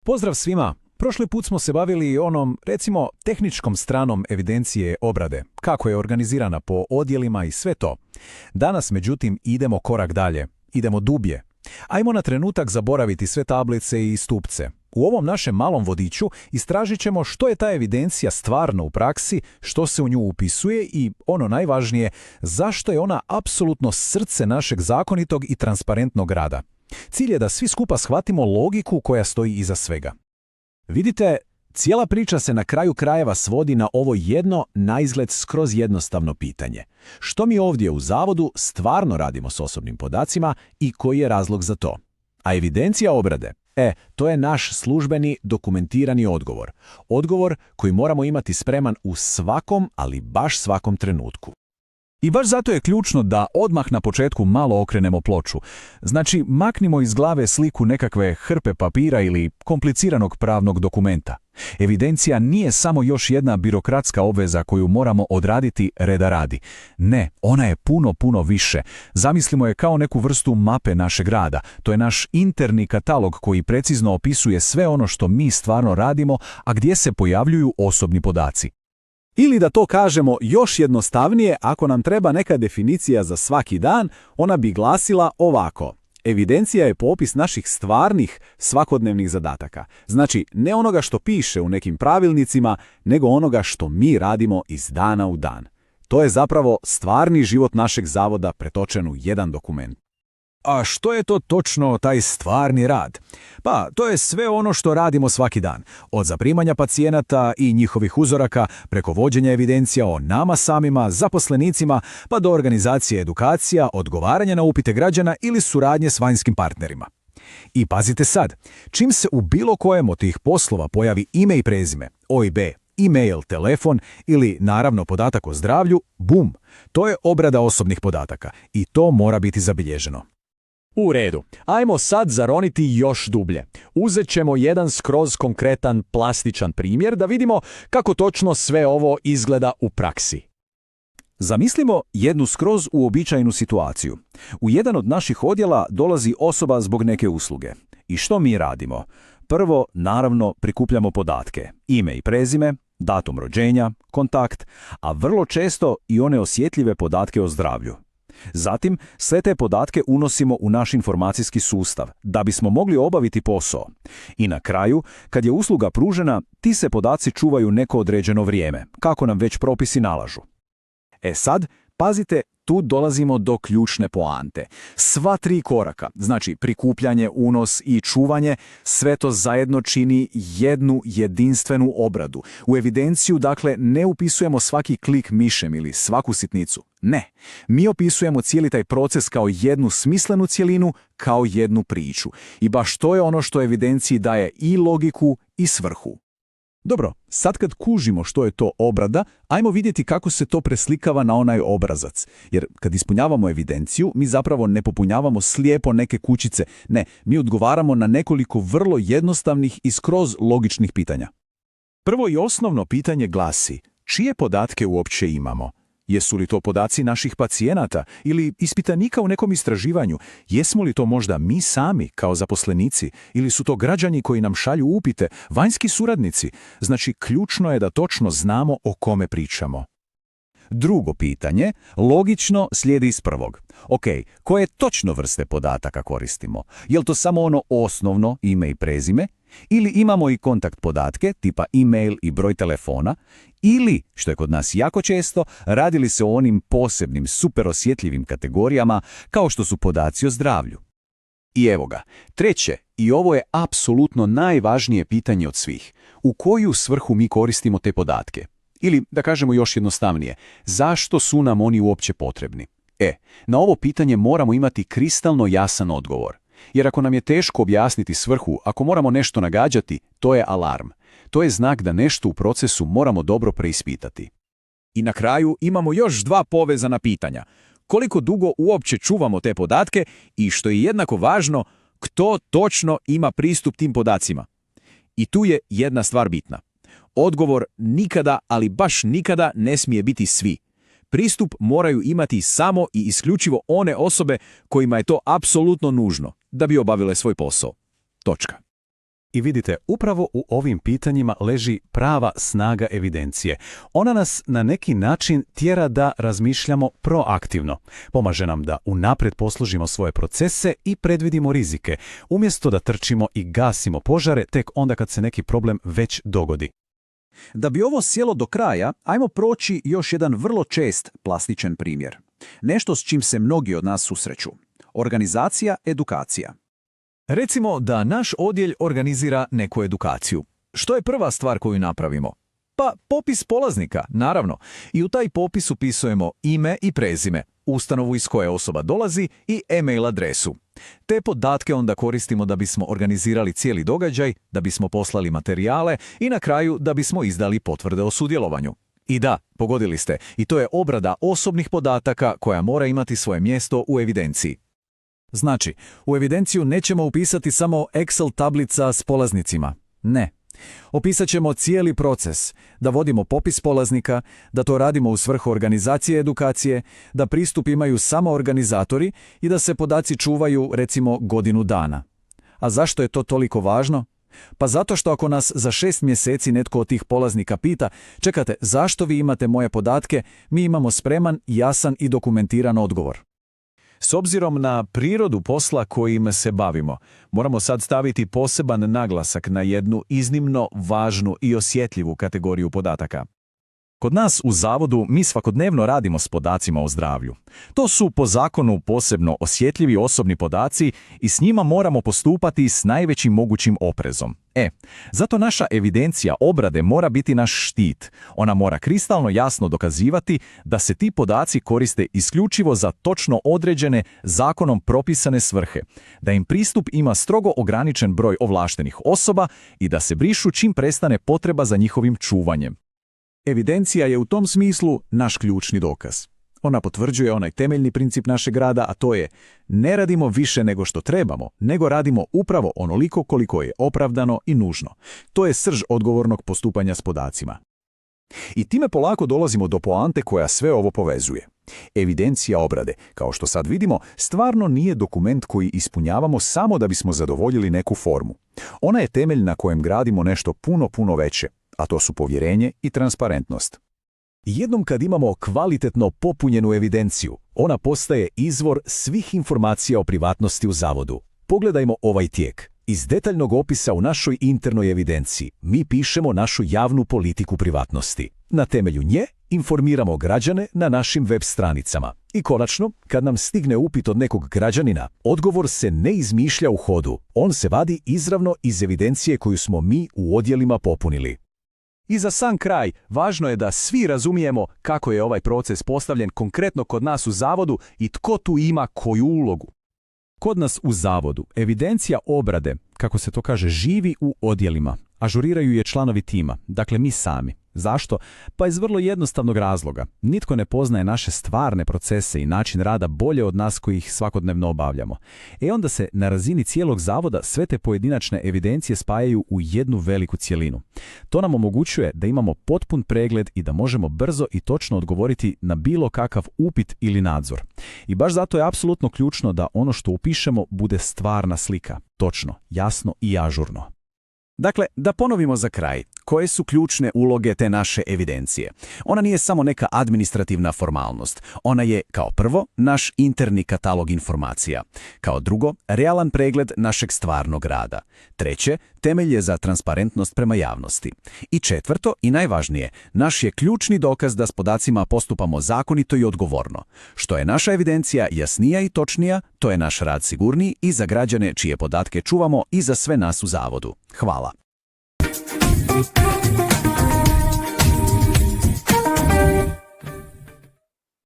Pozdrav svima! Prošli put smo se bavili onom, recimo, tehničkom stranom evidencije obrade, kako je organizirana po odjelima i sve to. Danas, međutim, idemo korak dalje, idemo dublje. Ajmo na trenutak zaboraviti sve tablice i stupce. U ovom našem malom vodiču istražit ćemo što je ta evidencija stvarno u praksi, što se u nju upisuje i, ono najvažnije, zašto je ona apsolutno srce našeg zakonitog i transparentnog rada. Cilj je da svi skupa shvatimo logiku koja stoji iza svega. Vidite, cijela priča se na kraju krajeva svodi na ovo jedno, naizgled skroz jednostavno pitanje. Što mi ovdje u zavodu stvarno radimo s osobnim podacima i koji je razlog za to? A evidencija obrade? To je naš službeni, dokumentirani odgovor. Odgovor koji moramo imati spreman u svakom, ali baš svakom trenutku. I baš zato je ključno da odmah na početku malo okrenemo ploču. Znači, maknimo iz glave sliku nekakve hrpe papira ili kompliciranog pravnog dokumenta. Evidencija nije samo još jedna birokratska obveza koju moramo odraditi reda radi. Ne, ona je puno više. Zamislimo je kao neku vrstu mape našeg rada. To je naš interni katalog koji precizno opisuje sve ono što mi stvarno radimo, a gdje se pojavljuju osobni podaci. Ili da to kažemo još jednostavnije, ako nam treba neka definicija za svaki dan, ona bi glasila ovako. Evidencija je popis naših stvarnih svakodnevnih zadataka. Znači, ne onoga što piše u nekim pravilnicima, nego onoga što mi radimo iz dana u dan. To je zapravo stvarni život našeg zavoda pretočen u jedan dokument. A što je to točno taj stvarni rad? Pa, to je sve ono što radimo svaki dan. Od zaprimanja pacijenata i njihovih uzoraka, preko vođenja evidencija o nama samima, zaposlenicima, pa do organizacije edukacija, odgovaranja na upite građana ili suradnje s vanjskim partnerima. I pazite sad, čim se u bilo kojem od tih poslova pojavi ime i prezime, OIB, e-mail, telefon ili naravno podatak o zdravlju, bum, to je obrada osobnih podataka i to mora biti zabilježeno. U redu. Ajmo sad zaroniti još dublje. Uzet ćemo jedan skroz konkretan plastičan primjer da vidimo kako točno sve ovo izgleda u praksi. Zamislimo jednu skroz uobičajenu situaciju. U jedan od naših odjela dolazi osoba zbog neke usluge. I što mi radimo? Prvo, naravno, prikupljamo podatke. Ime i prezime, datum rođenja, kontakt, a vrlo često i one osjetljive podatke o zdravlju. Zatim, sve te podatke unosimo u naš informacijski sustav, da bismo mogli obaviti posao. I na kraju, kad je usluga pružena, ti se podaci čuvaju neko određeno vrijeme, kako nam već propisi nalažu. Sad, pazite, tu dolazimo do ključne poante. Sva tri koraka, znači prikupljanje, unos i čuvanje, sve to zajedno čini jednu jedinstvenu obradu. U evidenciju, dakle, ne upisujemo svaki klik mišem ili svaku sitnicu. Ne, mi opisujemo cijeli taj proces kao jednu smislenu cjelinu, kao jednu priču. I baš to je ono što evidenciji daje i logiku i svrhu. Dobro, sad kad kužimo što je to obrada, ajmo vidjeti kako se to preslikava na onaj obrazac. Jer kad ispunjavamo evidenciju, mi zapravo ne popunjavamo slijepo neke kućice. Ne, mi odgovaramo na nekoliko vrlo jednostavnih i skroz logičnih pitanja. Prvo i osnovno pitanje glasi, čije podatke uopće imamo? Jesu li to podaci naših pacijenata ili ispitanika u nekom istraživanju? Jesmo li to možda mi sami kao zaposlenici ili su to građani koji nam šalju upite, vanjski suradnici? Znači, ključno je da točno znamo o kome pričamo. Drugo pitanje, logično, slijedi iz prvog. Koje točno vrste podataka koristimo? Je li to samo ono osnovno, ime i prezime? Ili imamo i kontakt podatke, tipa e-mail i broj telefona? Ili, što je kod nas jako često, radi li se o onim posebnim, super osjetljivim kategorijama, kao što su podaci o zdravlju? I evo ga, treće, i ovo je apsolutno najvažnije pitanje od svih. U koju svrhu mi koristimo te podatke? Ili, da kažemo još jednostavnije, zašto su nam oni uopće potrebni? Na ovo pitanje moramo imati kristalno jasan odgovor. Jer ako nam je teško objasniti svrhu, ako moramo nešto nagađati, to je alarm. To je znak da nešto u procesu moramo dobro preispitati. I na kraju imamo još dva povezana pitanja. Koliko dugo uopće čuvamo te podatke i, što je jednako važno, tko točno ima pristup tim podacima? I tu je jedna stvar bitna. Odgovor nikada, ali baš nikada ne smije biti svi. Pristup moraju imati samo i isključivo one osobe kojima je to apsolutno nužno da bi obavile svoj posao. Točka. I vidite, upravo u ovim pitanjima leži prava snaga evidencije. Ona nas na neki način tjera da razmišljamo proaktivno. Pomaže nam da unaprijed poslužimo svoje procese i predvidimo rizike, umjesto da trčimo i gasimo požare tek onda kad se neki problem već dogodi. Da bi ovo sjelo do kraja, ajmo proći još jedan vrlo čest plastičan primjer. Nešto s čim se mnogi od nas susreću. Organizacija, edukacija. Recimo da naš odjel organizira neku edukaciju. Što je prva stvar koju napravimo? Pa popis polaznika, naravno. I u taj popis upisujemo ime i prezime, ustanovu iz koje osoba dolazi i e-mail adresu. Te podatke onda koristimo da bismo organizirali cijeli događaj, da bismo poslali materijale i na kraju da bismo izdali potvrde o sudjelovanju. I da, pogodili ste, i to je obrada osobnih podataka koja mora imati svoje mjesto u evidenciji. Znači, u evidenciju nećemo upisati samo Excel tablica s polaznicima. Ne. Opisat ćemo cijeli proces, da vodimo popis polaznika, da to radimo u svrhu organizacije edukacije, da pristup imaju samo organizatori i da se podaci čuvaju, recimo, godinu dana. A zašto je to toliko važno? Pa zato što ako nas za 6 mjeseci netko od tih polaznika pita, čekate, zašto vi imate moje podatke, mi imamo spreman, jasan i dokumentiran odgovor. S obzirom na prirodu posla kojim se bavimo, moramo sad staviti poseban naglasak na jednu iznimno važnu i osjetljivu kategoriju podataka. Kod nas u zavodu mi svakodnevno radimo s podacima o zdravlju. To su po zakonu posebno osjetljivi osobni podaci i s njima moramo postupati s najvećim mogućim oprezom. Zato naša evidencija obrade mora biti naš štit. Ona mora kristalno jasno dokazivati da se ti podaci koriste isključivo za točno određene, zakonom propisane svrhe, da im pristup ima strogo ograničen broj ovlaštenih osoba i da se brišu čim prestane potreba za njihovim čuvanjem. Evidencija je u tom smislu naš ključni dokaz. Ona potvrđuje onaj temeljni princip našeg rada, a to je ne radimo više nego što trebamo, nego radimo upravo onoliko koliko je opravdano i nužno. To je srž odgovornog postupanja s podacima. I time polako dolazimo do poante koja sve ovo povezuje. Evidencija obrade, kao što sad vidimo, stvarno nije dokument koji ispunjavamo samo da bismo zadovoljili neku formu. Ona je temelj na kojem gradimo nešto puno veće, a to su povjerenje i transparentnost. Jednom kad imamo kvalitetno popunjenu evidenciju, ona postaje izvor svih informacija o privatnosti u zavodu. Pogledajmo ovaj tijek. Iz detaljnog opisa u našoj internoj evidenciji mi pišemo našu javnu politiku privatnosti. Na temelju nje informiramo građane na našim web stranicama. I konačno, kad nam stigne upit od nekog građanina, odgovor se ne izmišlja u hodu. On se vadi izravno iz evidencije koju smo mi u odjelima popunili. I za sam kraj, važno je da svi razumijemo kako je ovaj proces postavljen konkretno kod nas u zavodu i tko tu ima koju ulogu. Kod nas u zavodu evidencija obrade, kako se to kaže, živi u odjelima. Ažuriraju je članovi tima, dakle mi sami. Zašto? Pa iz vrlo jednostavnog razloga. Nitko ne poznaje naše stvarne procese i način rada bolje od nas koji ih svakodnevno obavljamo. Onda se na razini cijelog zavoda sve te pojedinačne evidencije spajaju u jednu veliku cjelinu. To nam omogućuje da imamo potpun pregled i da možemo brzo i točno odgovoriti na bilo kakav upit ili nadzor. I baš zato je apsolutno ključno da ono što upišemo bude stvarna slika, točno, jasno i ažurno. Dakle, da ponovimo za kraj, koje su ključne uloge te naše evidencije? Ona nije samo neka administrativna formalnost. Ona je, kao prvo, naš interni katalog informacija. Kao drugo, realan pregled našeg stvarnog rada. Treće, temelj je za transparentnost prema javnosti. I četvrto, i najvažnije, naš je ključni dokaz da s podacima postupamo zakonito i odgovorno. Što je naša evidencija jasnija i točnija, to je naš rad sigurniji i za građane čije podatke čuvamo i za sve nas u zavodu. Hvala.